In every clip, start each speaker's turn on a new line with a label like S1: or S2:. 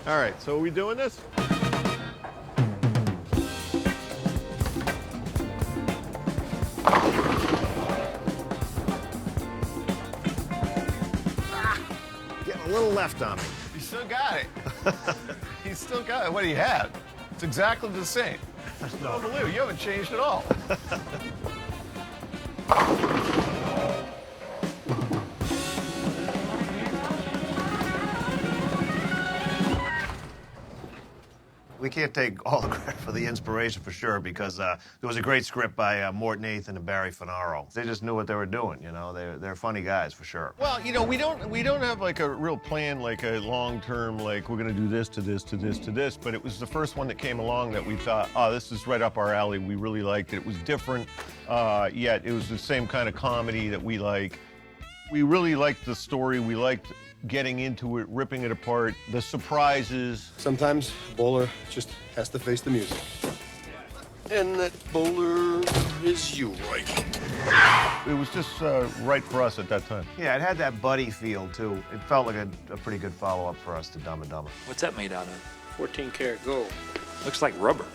S1: All right, so are we doing this?
S2: Getting a little left on me.
S1: You still got it. You still got it. What do you have? It's exactly the same.
S2: No.
S1: Unbelievable. You haven't changed at all.
S2: We can't take all the credit for the inspiration for sure, because there was a great script by Mort Nathan and Barry Finaro. They just knew what they were doing, you know. They're funny guys for sure.
S1: Well, you know, we don't have like a real plan, like a long-term, like we're gonna do this to this to this to this. But it was the first one that came along that we thought, oh, this is right up our alley. We really liked it. It was different, yet it was the same kind of comedy that we like. We really liked the story. We liked getting into it, ripping it apart, the surprises.
S3: Sometimes bowler just has to face the music. And that bowler is you, right?
S1: It was just right for us at that time.
S2: Yeah, it had that buddy feel too. It felt like a pretty good follow-up for us to Dumb and Dumber.
S4: What's that made out of?
S3: 14 karat gold.
S4: Looks like rubber.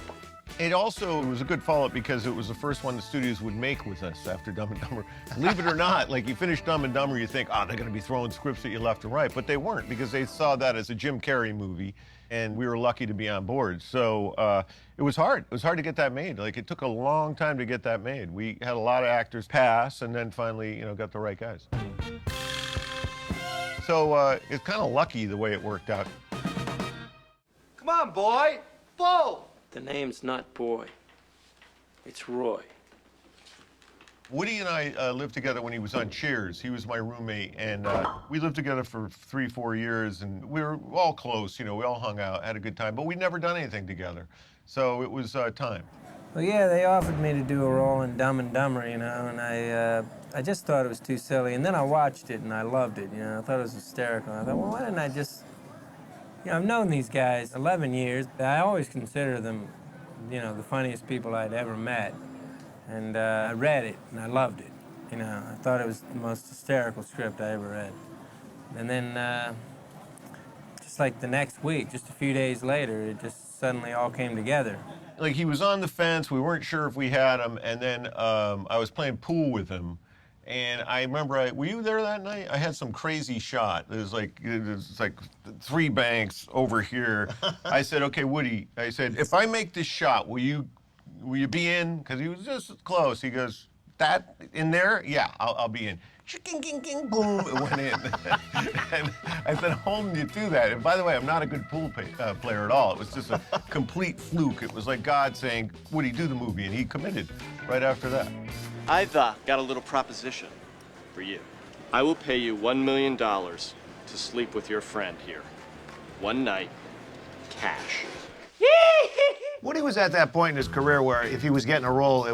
S1: It also was a good follow-up because it was the first one the studios would make with us after Dumb and Dumber. Believe it or not, like you finish Dumb and Dumber, you think, oh, they're gonna be throwing scripts at you left and right, but they weren't, because they saw that as a Jim Carrey movie, and we were lucky to be on board. So it was hard. It was hard to get that made. Like, it took a long time to get that made. We had a lot of actors pass, and then finally, you know, got the right guys. So it's kind of lucky the way it worked out.
S5: Come on, boy. Bull.
S4: The name's not Boy. It's Roy.
S1: Woody and I lived together when he was on Cheers. He was my roommate, and we lived together for 3-4 years, and we were all close, you know, we all hung out, had a good time, but we'd never done anything together. So it was time.
S6: Well, yeah, they offered me to do a role in Dumb and Dumber, you know, and I just thought it was too silly. And then I watched it, and I loved it, you know. I thought it was hysterical. I thought, well, why didn't I just... You know, I've known these guys 11 years. I always consider them, you know, the funniest people I'd ever met. And I read it, and I loved it. You know, I thought it was the most hysterical script I ever read. And then, just like the next week, just a few days later, it just suddenly all came together.
S1: Like, he was on the fence, we weren't sure if we had him, and then I was playing pool with him. And I remember, were you there that night? I had some crazy shot. It was like 3 banks over here. I said, okay, Woody, I said, if I make this shot, will you be in? Because he was just close. He goes, that in there? Yeah, I'll be in. Boom, it went in. And I've been holding you to that. And by the way, I'm not a good pool player at all. It was just a complete fluke. It was like God saying, Woody, do the movie. And he committed right after that.
S7: I've got a little proposition for you. I will pay you $1 million to sleep with your friend here. One night, cash.
S2: Woody was at that point in his career where if he was getting a role, he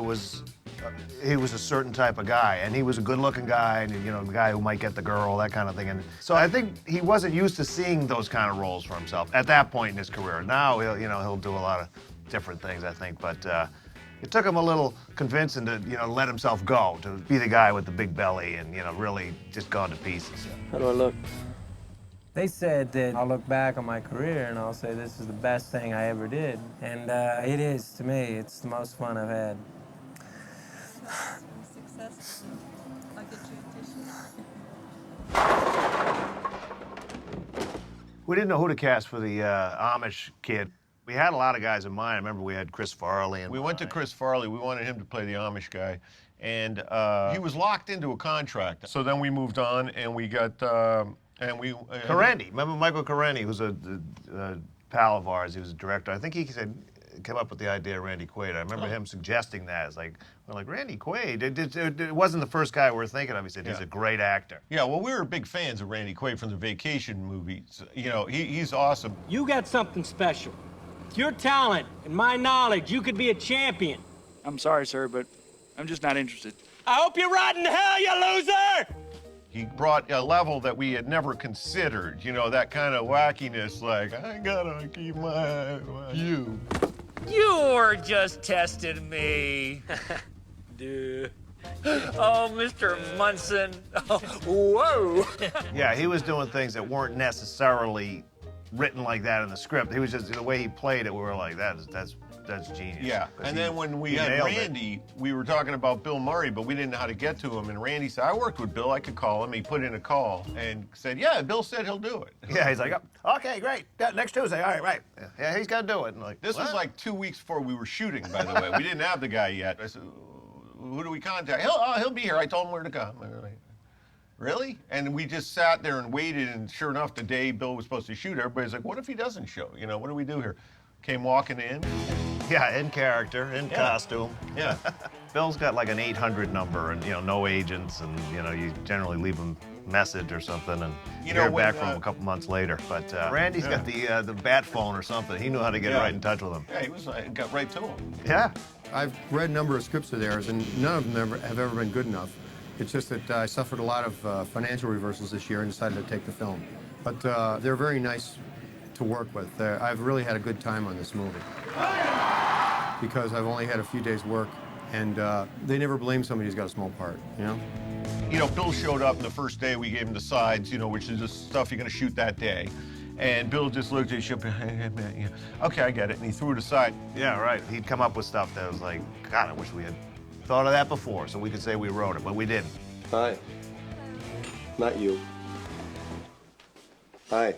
S2: was a certain type of guy, and he was a good-looking guy, and you know, the guy who might get the girl, that kind of thing. And so I think he wasn't used to seeing those kind of roles for himself at that point in his career. Now he'll do a lot of different things, I think, but it took him a little convincing to, you know, let himself go, to be the guy with the big belly and, you know, really just gone to pieces.
S4: How do I look?
S6: They said that I'll look back on my career and I'll say this is the best thing I ever did. And it is, to me. It's the most fun I've had.
S8: Success. I'll get you a tissue.
S2: We didn't know who to cast for the Amish kid. We had a lot of guys in mind. I remember we had Chris Farrelly. And
S1: we went to Chris Farrelly. We wanted him to play the Amish guy. And he was locked into a contract. So then we moved on, and we got...
S2: Carendi. Remember Michael Carendi, who's a pal of ours. He was a director. I think he came up with the idea of Randy Quaid. I remember him suggesting that. It's like, we're like, Randy Quaid? It wasn't the first guy we were thinking of. He said, he's a great actor.
S1: Yeah, well, we were big fans of Randy Quaid from the Vacation movies. You know, he's awesome.
S9: You got something special. With your talent and my knowledge, you could be a champion.
S5: I'm sorry, sir, but I'm just not interested.
S9: I hope you're rotting to hell, you loser!
S1: He brought a level that we had never considered, you know, that kind of wackiness, like, I gotta keep my eye on you.
S10: You're just testing me. Dude. Oh, Mr. Munson. Oh, whoa.
S2: Yeah, he was doing things that weren't necessarily written like that in the script. He was just, the way he played it, we were like, that's genius.
S1: Yeah,
S2: 'Cause
S1: and then when we
S2: he
S1: had
S2: nailed it.
S1: Randy, we were talking about Bill Murray, but we didn't know how to get to him. And Randy said, I worked with Bill, I could call him. He put in a call and said, yeah, Bill said he'll do it.
S2: Yeah, he's like, oh, okay, great. Yeah, next Tuesday, all right, right. Yeah, he's got to do it. And like,
S1: This was
S2: what?
S1: like 2 weeks before we were shooting, by the way. We didn't have the guy yet. I said, who do we contact? He'll be here. I told him where to come. And we're like, really? And we just sat there and waited, and sure enough, the day Bill was supposed to shoot, everybody's like, what if he doesn't show? You know, what do we do here? Came walking in.
S2: Yeah, in character, in costume.
S1: Yeah.
S2: Bill's got like an 800 number and, no agents, and, you generally leave him a message or something, and you hear back from him a couple months later. But Randy's got the bat phone or something. He knew how to get right in touch with him.
S1: Yeah, he was got right to him.
S2: Yeah.
S3: I've read a number of scripts of theirs, and none of them have ever been good enough. It's just that I suffered a lot of financial reversals this year and decided to take the film. But they're very nice to work with. I've really had a good time on this movie because I've only had a few days' work, and they never blame somebody who's got a small part,
S1: Bill showed up the first day. We gave him the sides, which is just stuff you're going to shoot that day. And Bill just looked at you, okay, I get it, and he threw it aside.
S2: Yeah, right. He'd come up with stuff that was like, God, I wish we had thought of that before, so we could say we wrote it, but we didn't.
S3: Hi. Not you. Hi.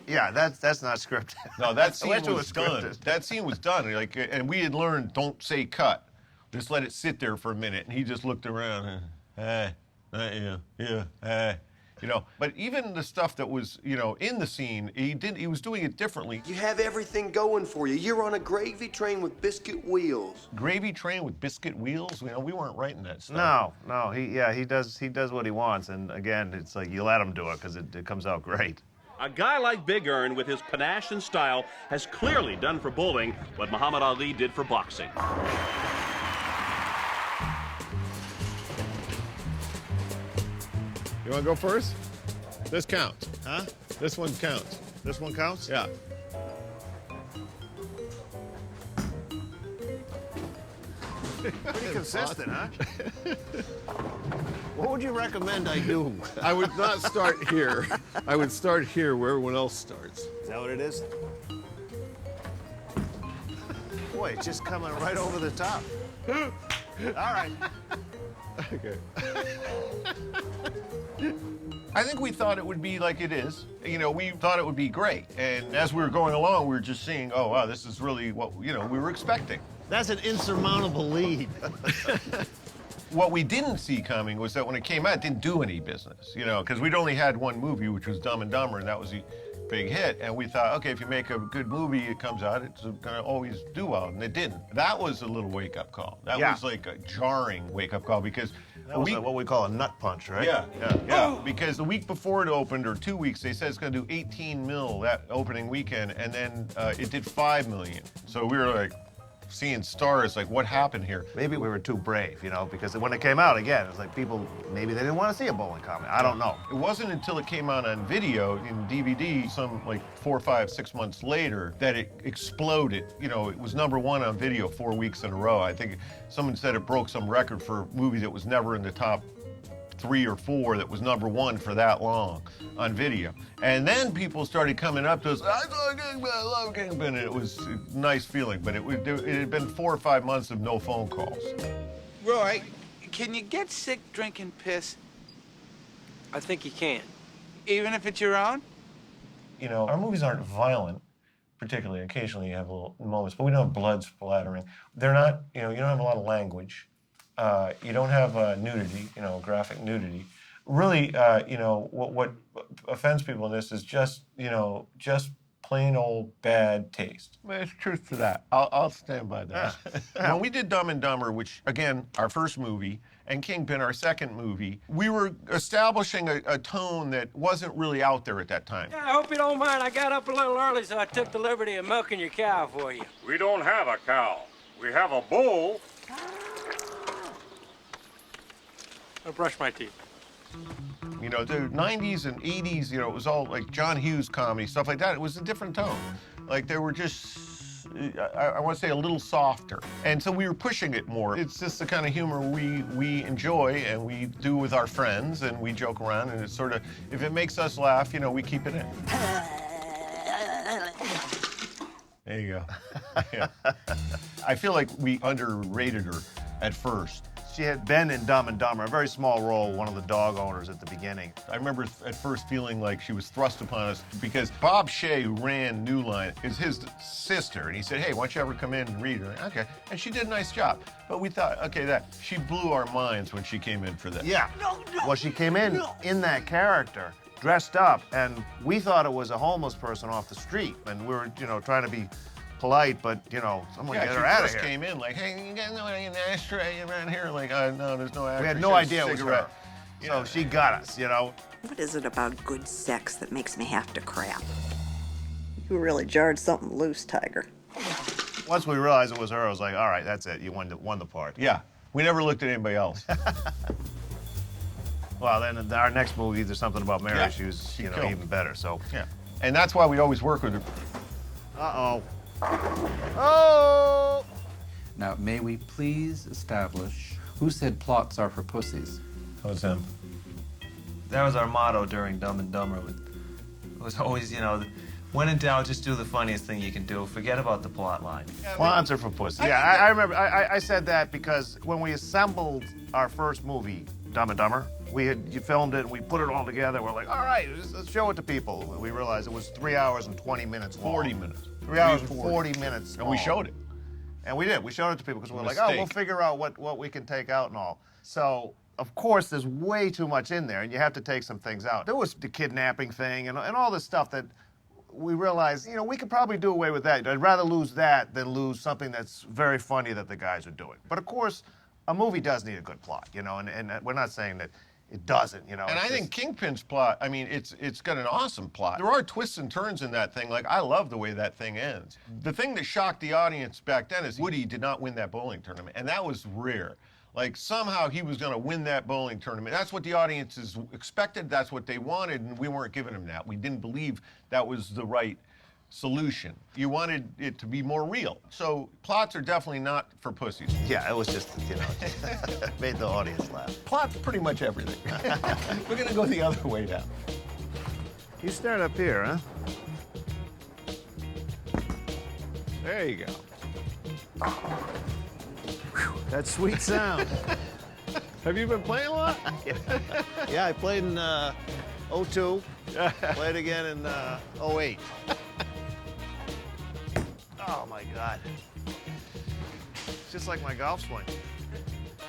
S2: Yeah, that's not scripted.
S1: No, that scene
S2: I wish it
S1: was done.
S2: scripted.
S1: That scene was done. And we had learned, don't say cut. Just let it sit there for a minute. And he just looked around and, But even the stuff that was, in the scene, he was doing it differently.
S3: You have everything going for you. You're on a gravy train with biscuit wheels.
S1: Gravy train with biscuit wheels? We weren't writing that stuff.
S2: No. He does what he wants, and again, it's like you let him do it because it comes out great.
S11: A guy like Big Earn, with his panache and style, has clearly done for bowling what Muhammad Ali did for boxing.
S1: You want to go first? This counts.
S2: Huh?
S1: This one counts.
S2: This one counts?
S1: Yeah.
S2: Pretty consistent, huh? What would you recommend I do?
S1: I would not start here. I would start here where everyone else starts.
S2: Is that what it is? Boy, it's just coming right over the top. All right.
S1: Okay. I think we thought it would be like it is. We thought it would be great. And as we were going along, we were just seeing, oh, wow, this is really what, we were expecting.
S2: That's an insurmountable lead.
S1: What we didn't see coming was that when it came out, it didn't do any business, because we'd only had one movie, which was Dumb and Dumber, and that was a big hit. And we thought, okay, if you make a good movie, it comes out, it's going to always do well, and it didn't. That was a little wake-up call. That was like a jarring wake-up call, because
S2: that was what we call a nut punch, right?
S1: Yeah. Because the week before it opened, or 2 weeks, they said it's going to do 18 mil that opening weekend, and then it did 5 million. So we were like, seeing stars, like, what happened here?
S2: Maybe we were too brave, because when it came out, again, it was like people, maybe they didn't want to see a bowling comedy. I don't know.
S1: It wasn't until it came out on video, in DVD, some like 4, 5, 6 months later, that it exploded. It was #1 on video 4 weeks in a row. I think someone said it broke some record for a movie that was never in the top 3 or 4 that was #1 for that long on video. And then people started coming up to us, I saw Kingpin, I love Kingpin, and it was a nice feeling, but it had been 4 or 5 months of no phone calls.
S5: Roy, can you get sick drinking piss?
S9: I think you can.
S5: Even if it's your own?
S1: Our movies aren't violent, particularly. Occasionally you have little moments, but we don't have blood splattering. They're not, you don't have a lot of language. You don't have nudity, graphic nudity. Really, what offends people in this is just plain old bad taste. There's truth to that. I'll stand by that. When we did Dumb and Dumber, which, again, our first movie, and Kingpin, our second movie, we were establishing a tone that wasn't really out there at that time.
S9: Yeah, I hope you don't mind. I got up a little early, so I took the liberty of milking your cow for you.
S11: We don't have a cow. We have a bull.
S9: I'll brush my teeth.
S1: The 90s and 80s, it was all like John Hughes comedy, stuff like that. It was a different tone. Like, they were just, I want to say, a little softer. And so we were pushing it more. It's just the kind of humor we enjoy and we do with our friends, and we joke around, and it's sort of, if it makes us laugh, we keep it in. There you go. Yeah. I feel like we underrated her at first.
S2: She had been in Dumb and Dumber, a very small role, one of the dog owners at the beginning.
S1: I remember at first feeling like she was thrust upon us because Bob Shea, who ran New Line, is his sister. And he said, hey, why don't you ever come in and read her? Okay. And she did a nice job. But we thought, okay, she blew our minds when she came in for this.
S2: Yeah. Well, she came in that character, dressed up, and we thought it was a homeless person off the street. And we were, trying to be polite, but, someone get her out of here.
S1: She came in like, hey, you guys know an ashtray around here? Like, no, there's no ashtray.
S2: We had no idea it was her. So she got us,
S12: What is it about good sex that makes me have to crap? You really jarred something loose, Tiger.
S2: Once we realized it was her, I was like, all right, that's it. You won the part.
S1: Yeah. We never looked at anybody else.
S2: Well, then in our next movie, there's something about Mary. She was, even better. So
S1: yeah, and that's why we always work with her.
S2: Uh-oh. Oh!
S13: Now, may we please establish who said plots are for pussies?
S1: That was him.
S14: That was our motto during Dumb and Dumber. It was always, when in doubt, just do the funniest thing you can do. Forget about the plot line.
S2: Plots are for pussies. Yeah, I remember. I said that because when we assembled our first movie, Dumb and Dumber, you filmed it and we put it all together. We're like, all right, let's show it to people. We realized it was 3 hours and 20 minutes long.
S1: 40 minutes.
S2: 3 hours and 40 minutes long.
S1: And we showed it.
S2: And we did. We showed it to people because we're like, oh, we'll figure out what we can take out and all. So, of course, there's way too much in there, and you have to take some things out. There was the kidnapping thing and all this stuff that we realized, we could probably do away with that. I'd rather lose that than lose something that's very funny that the guys are doing. But, of course, a movie does need a good plot, and we're not saying that it doesn't, And
S1: I think Kingpin's plot, it's got an awesome plot. There are twists and turns in that thing. Like, I love the way that thing ends. The thing that shocked the audience back then is Woody did not win that bowling tournament, and that was rare. Like, somehow he was going to win that bowling tournament. That's what the audiences expected. That's what they wanted, and we weren't giving them that. We didn't believe that was the right solution. You wanted it to be more real. So plots are definitely not for pussies.
S2: Yeah, it was just, made the audience laugh.
S1: Plot's pretty much everything. We're going to go the other way now.
S2: You start up here, huh?
S1: There you go.
S2: Whew, that sweet sound.
S1: Have you been playing a lot?
S2: Yeah, I played in 02. Played again in 08. Oh, my God. It's just like my golf swing.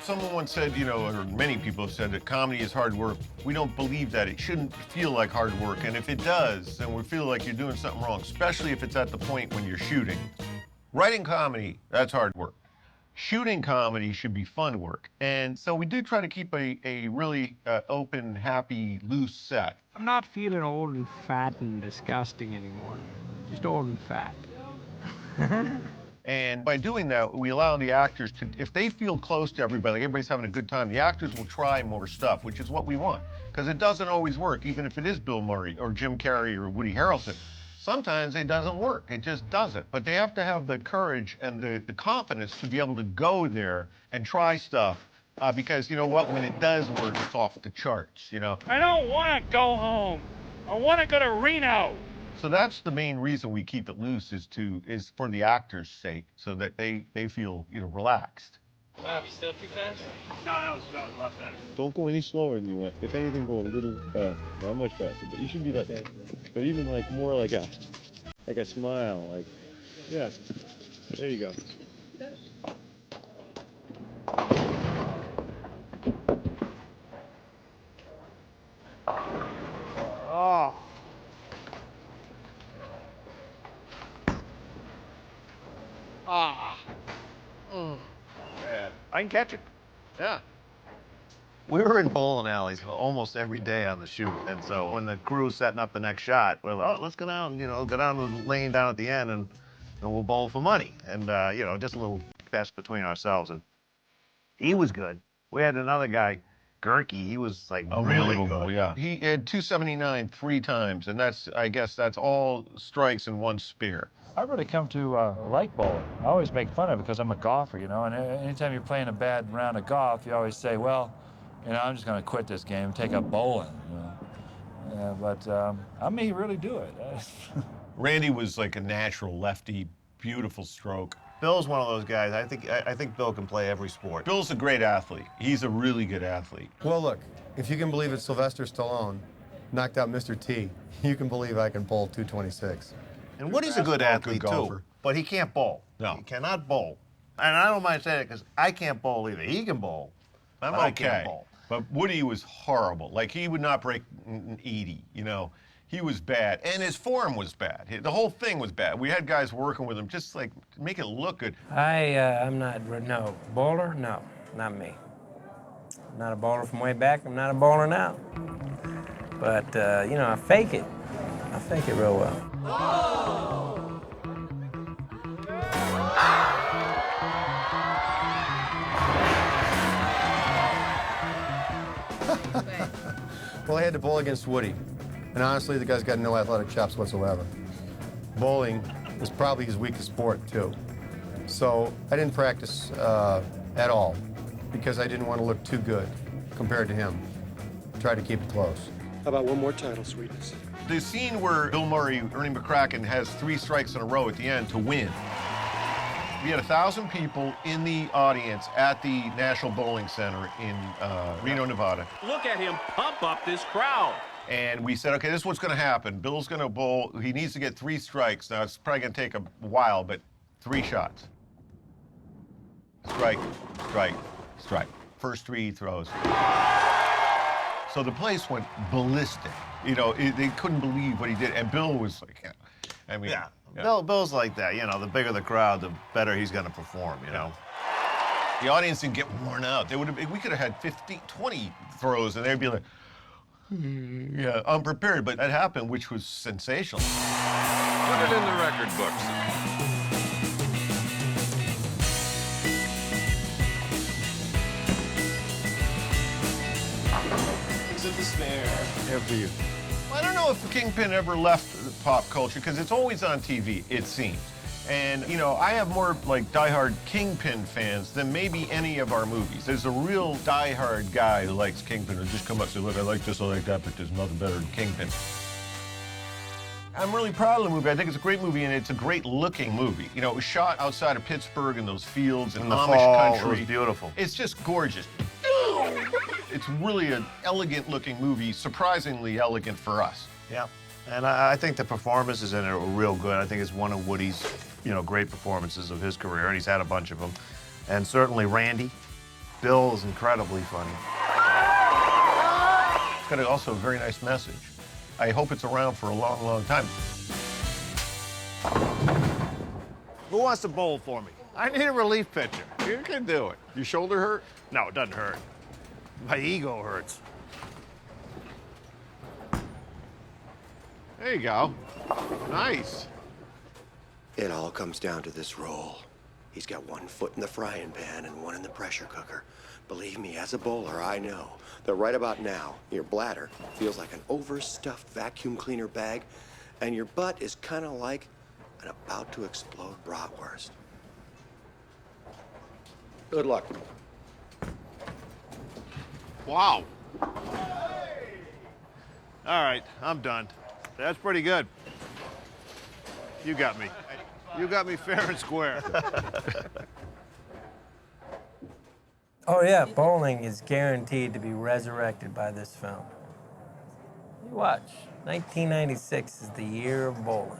S1: Someone once said, or many people have said that comedy is hard work. We don't believe that. It shouldn't feel like hard work. And if it does, then we feel like you're doing something wrong, especially if it's at the point when you're shooting. Writing comedy, that's hard work. Shooting comedy should be fun work. And so we do try to keep a really open, happy, loose set.
S9: I'm not feeling old and fat and disgusting anymore. Just old and fat.
S1: And by doing that, we allow the actors to, if they feel close to everybody, like everybody's having a good time, the actors will try more stuff, which is what we want. Because it doesn't always work, even if it is Bill Murray or Jim Carrey or Woody Harrelson. Sometimes it doesn't work, it just doesn't. But they have to have the courage and the confidence to be able to go there and try stuff. Because you know what, when it does work, it's off the charts,
S9: I don't want to go home. I want to go to Reno.
S1: So that's the main reason we keep it loose is for the actors' sake, so that they feel relaxed.
S9: Wow, you still too fast? No, that was a lot better.
S15: Don't go any slower than you want. If anything, go a little faster. Not much faster, but you should be like that. But even more like a smile, yeah. There you go.
S2: Oh.
S1: Ah. Mm.
S2: Man, I can catch it.
S1: Yeah.
S2: We were in bowling alleys almost every day on the shoot, and so when the crew's setting up the next shot, we're like, oh, let's go down, go down the lane down at the end, and we'll bowl for money. And, just a little fest between ourselves. And he was good. We had another guy, Gerke, he was really good.
S1: Yeah. He had 279 3 times, and I guess that's all strikes and 1 spare.
S16: I really come to like bowling. I always make fun of it because I'm a golfer, and anytime you're playing a bad round of golf, you always say, well, I'm just going to quit this game and take up bowling. But I may really do it.
S1: Randy was like a natural lefty beautiful stroke.
S2: Bill's one of those guys. I think Bill can play every sport.
S1: Bill's a great athlete. He's a really good athlete.
S3: Well, look, if you can believe it, Sylvester Stallone knocked out Mr. T, you can believe I can bowl 226.
S2: And Woody's a good athlete, too, but he can't bowl.
S1: No.
S2: He cannot bowl. And I don't mind saying it because I can't bowl either. He can bowl,
S1: I'm
S2: but
S1: okay.
S2: I can't bowl.
S1: But Woody was horrible. Like, he would not break 80, you know. He was bad, and his form was bad. The whole thing was bad. We had guys working with him just like to make it look good.
S6: I'm not, no. Bowler? No, not me. I'm not a bowler from way back. I'm not a bowler now. But, you know, I fake it. I fake it real well.
S3: Well, I had to bowl against Woody. And honestly, the guy's got no athletic chops whatsoever. Bowling is probably his weakest sport, too. So I didn't practice at all because I didn't want to look too good compared to him. Tried to keep it close.
S17: How about one more title, sweetness?
S1: The scene where Bill Murray, Ernie McCracken, has 3 strikes in a row at the end to win. We had 1,000 people in the audience at the National Bowling Center in Reno, Nevada.
S11: Look at him pump up this crowd.
S1: And we said, okay, this is what's going to happen. Bill's going to bowl. He needs to get 3 strikes. Now, it's probably going to take a while, but 3 shots. Strike, strike, strike. First 3 throws. So the place went ballistic. You know, they couldn't believe what he did. And Bill was like, yeah. I mean,
S2: yeah. Bill's like that. You know, the bigger the crowd, the better he's going to perform, you know.
S1: The audience didn't get worn out. We could have had 20 throws, and they'd be like, yeah, unprepared. But that happened, which was sensational.
S18: Put it in the record books.
S7: It's a despair.
S1: After you. I don't know if Kingpin ever left pop culture, because it's always on TV, it seems. And, you know, I have more, like, diehard Kingpin fans than maybe any of our movies. There's a real diehard guy who likes Kingpin who just come up and say, look, I like this, I like that, but there's nothing better than Kingpin. I'm really proud of the movie. I think it's a great movie, and it's a great-looking movie. You know, it was shot outside of Pittsburgh in those fields in
S2: the
S1: Amish
S2: fall,
S1: country.
S2: it was beautiful.
S1: It's just gorgeous. It's really an elegant-looking movie, surprisingly elegant for us.
S2: Yeah, and I think the performances in it are real good. I think it's one of Woody's, you know, great performances of his career, and he's had a bunch of them. And certainly Randy. Bill is incredibly funny.
S1: It's got also a very nice message. I hope it's around for a long, long time.
S2: Who wants to bowl for me? I need a relief pitcher.
S1: You can do it. Your shoulder hurt?
S2: No, it doesn't hurt. My ego hurts.
S1: There you go. Nice.
S19: It all comes down to this roll. He's got 1 foot in the frying pan and 1 in the pressure cooker. Believe me, as a bowler, I know that right about now, your bladder feels like an overstuffed vacuum cleaner bag, and your butt is kind of like an about-to-explode bratwurst. Good luck.
S2: Wow. All right, I'm done. That's pretty good. You got me. You got me fair and square.
S6: Oh yeah, bowling is guaranteed to be resurrected by this film. You watch. 1996 is the year of bowling.